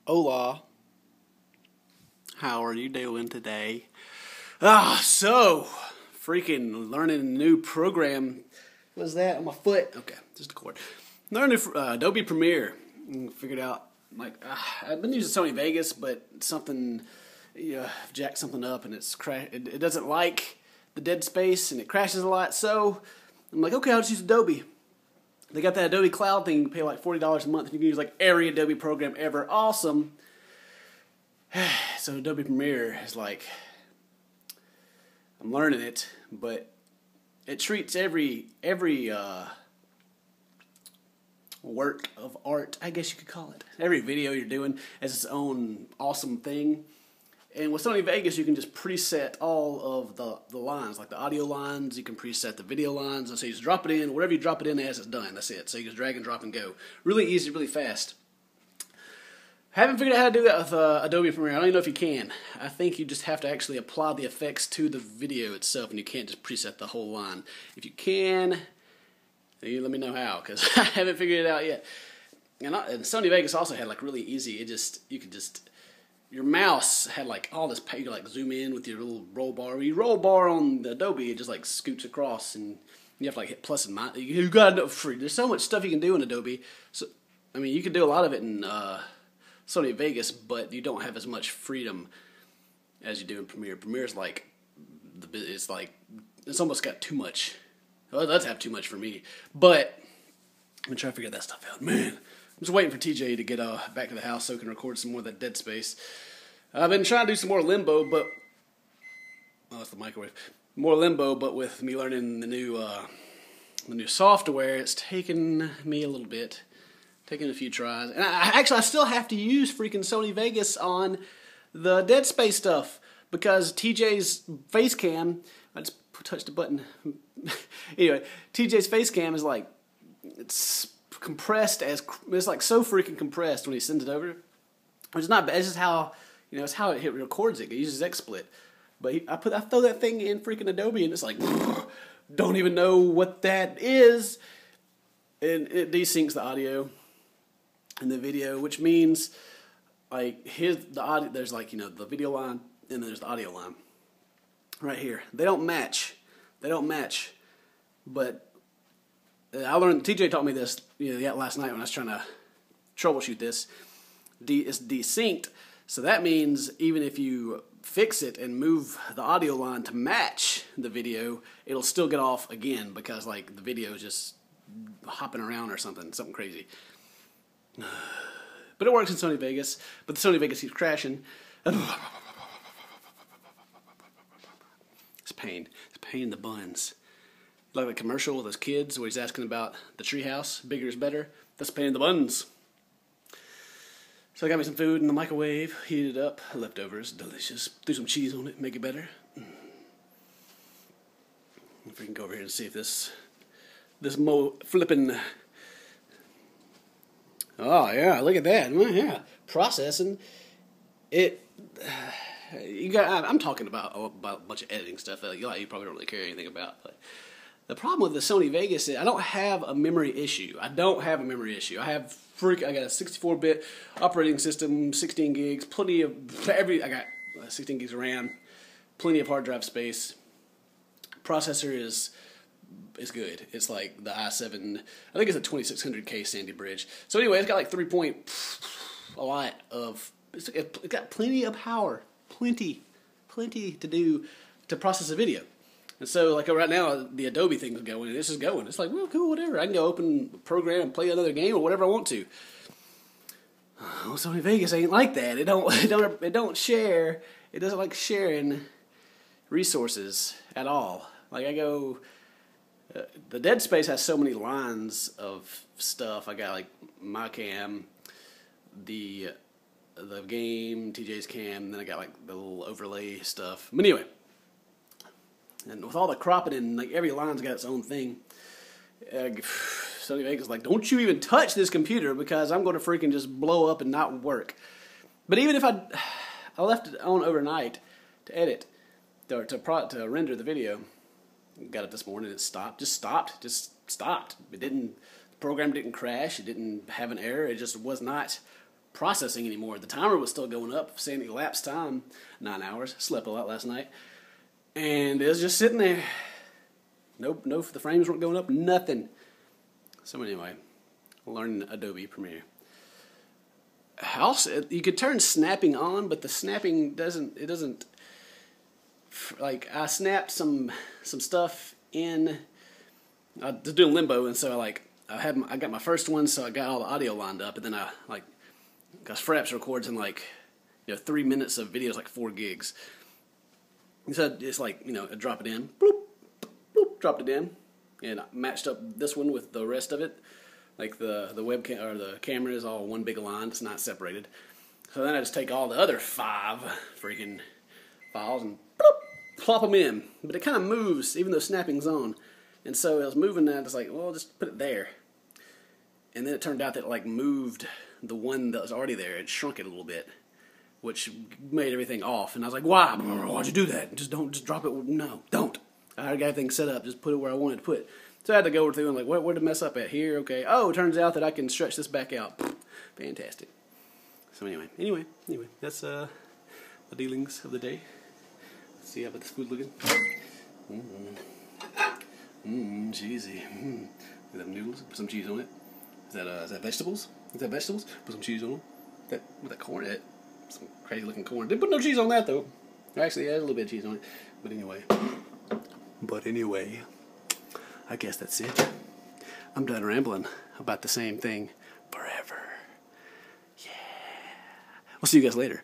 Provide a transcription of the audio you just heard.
Hola. How are you doing today? So freaking learning a new program. What's that on my foot? Okay, just a cord. Learning Adobe Premiere. Figured out I've been using Sony Vegas, but something jacked something up and it doesn't like the dead space and it crashes a lot. So I'm like, okay, I'll just use Adobe. They got that Adobe Cloud thing. You pay like $40 a month and you can use like every Adobe program ever. Awesome. So Adobe Premiere is like, I'm learning it, but it treats every work of art, I guess you could call it, every video you're doing as its own awesome thing. And with Sony Vegas, you can just preset all of the lines, like the audio lines. You can preset the video lines. And so you just drop it in. Whatever you drop it in as, it's done. That's it. So you just drag and drop and go. Really easy, really fast. Haven't figured out how to do that with Adobe Premiere. I don't even know if you can. I think you just have to actually apply the effects to the video itself, and you can't just preset the whole line. If you can, you let me know how, because I haven't figured it out yet. And Sony Vegas also had like really easy. Your mouse had like all this. You could like zoom in with your little roll bar. When you roll bar on the Adobe, it just like scoots across, and you have to like hit plus and minus. You got to free. There's so much stuff you can do in Adobe. So I mean, you can do a lot of it in Sony Vegas, but you don't have as much freedom as you do in Premiere. Premiere's like it's almost got too much. Well, it does have too much for me, but I'm gonna try to figure that stuff out. Man, I'm just waiting for TJ to get back to the house so we can record some more of that Dead Space. I've been trying to do some more Limbo, but it's the microwave. More Limbo, but with me learning the new software, it's taken me a little bit. Taking a few tries. And I still have to use freaking Sony Vegas on the Dead Space stuff because TJ's face cam, I just touched the button. Anyway, TJ's face cam is like, it's compressed it's like so freaking compressed when he sends it over. It's not bad, it's just how, it's how it records it. It uses XSplit. But I throw that thing in freaking Adobe and it's like, don't even know what that is. And it desyncs the audio in the video, which means like the audio. There's like the video line, and then there's the audio line right here. They don't match. But I learned. TJ taught me this last night when I was trying to troubleshoot this. It's desynced, so that means even if you fix it and move the audio line to match the video, it'll still get off again because like the video is just hopping around or something crazy. But it works in Sony Vegas. But the Sony Vegas keeps crashing. It's pain. It's pain in the buns. Like the commercial with those kids where he's asking about the treehouse. Bigger is better. That's pain in the buns. So I got me some food in the microwave. Heated it up. Leftovers. Delicious. Threw some cheese on it. Make it better. If we can go over here and see if this flipping. Oh yeah, look at that. Yeah, processing it. I'm talking about a bunch of editing stuff that you probably don't really care anything about. But the problem with the Sony Vegas is I don't have a memory issue. I got a 64-bit operating system, 16 gigs, plenty of I got 16 gigs of RAM, plenty of hard drive space. Processor is good. It's like the i7. I think it's a 2600K Sandy Bridge. So anyway, it's got like it's got plenty of power, plenty to do to process a video. And so like right now, the Adobe thing is going, and this is going. It's like, well, cool, whatever. I can go open a program and play another game or whatever I want to. Oh, Sony Vegas ain't like that. It don't share. It doesn't like sharing resources at all. Like I go. The Dead Space has so many lines of stuff. I got like my cam, the game, TJ's cam, and then I got like the little overlay stuff. But anyway, and with all the cropping and like every line's got its own thing. Sony Vegas is like, don't you even touch this computer because I'm going to freaking just blow up and not work. But even if I left it on overnight to edit, to render the video. Got it this morning. It stopped. Just stopped. The program didn't crash. It didn't have an error. It just was not processing anymore. The timer was still going up, saying elapsed time 9 hours. Slept a lot last night, and it was just sitting there. Nope, the frames weren't going up. Nothing. So anyway, learning Adobe Premiere. Also, you could turn snapping on, but the snapping doesn't. It doesn't. Like, I snapped some stuff in. I was doing limbo, and so I got my first one, so I got all the audio lined up, and then because Fraps records in 3 minutes of videos, 4 gigs. And so it's I drop it in, bloop, bloop, dropped it in, and I matched up this one with the rest of it. The webcam or the camera is all one big line; it's not separated. So then I just take all the other 5 freaking files and bloop, plop them in. But it kind of moves, even though snapping's on. And so I was moving that, it's well, just put it there. And then it turned out that it moved the one that was already there. It shrunk it a little bit, which made everything off. And I was like, why? Why'd you do that? Just drop it. No, don't. I already got everything set up. Just put it where I wanted to put it. So I had to go through and where did I mess up at? Here, okay. Oh, it turns out that I can stretch this back out. Fantastic. So anyway, that's the dealings of the day. Let's see how about this food looking. Cheesy. Look at them noodles. Put some cheese on it. Is that vegetables? Is that vegetables? Put some cheese on them. With that corn, some crazy looking corn. Didn't put no cheese on that though. Actually, had a little bit of cheese on it. But anyway, I guess that's it. I'm done rambling about the same thing forever. Yeah. We'll see you guys later.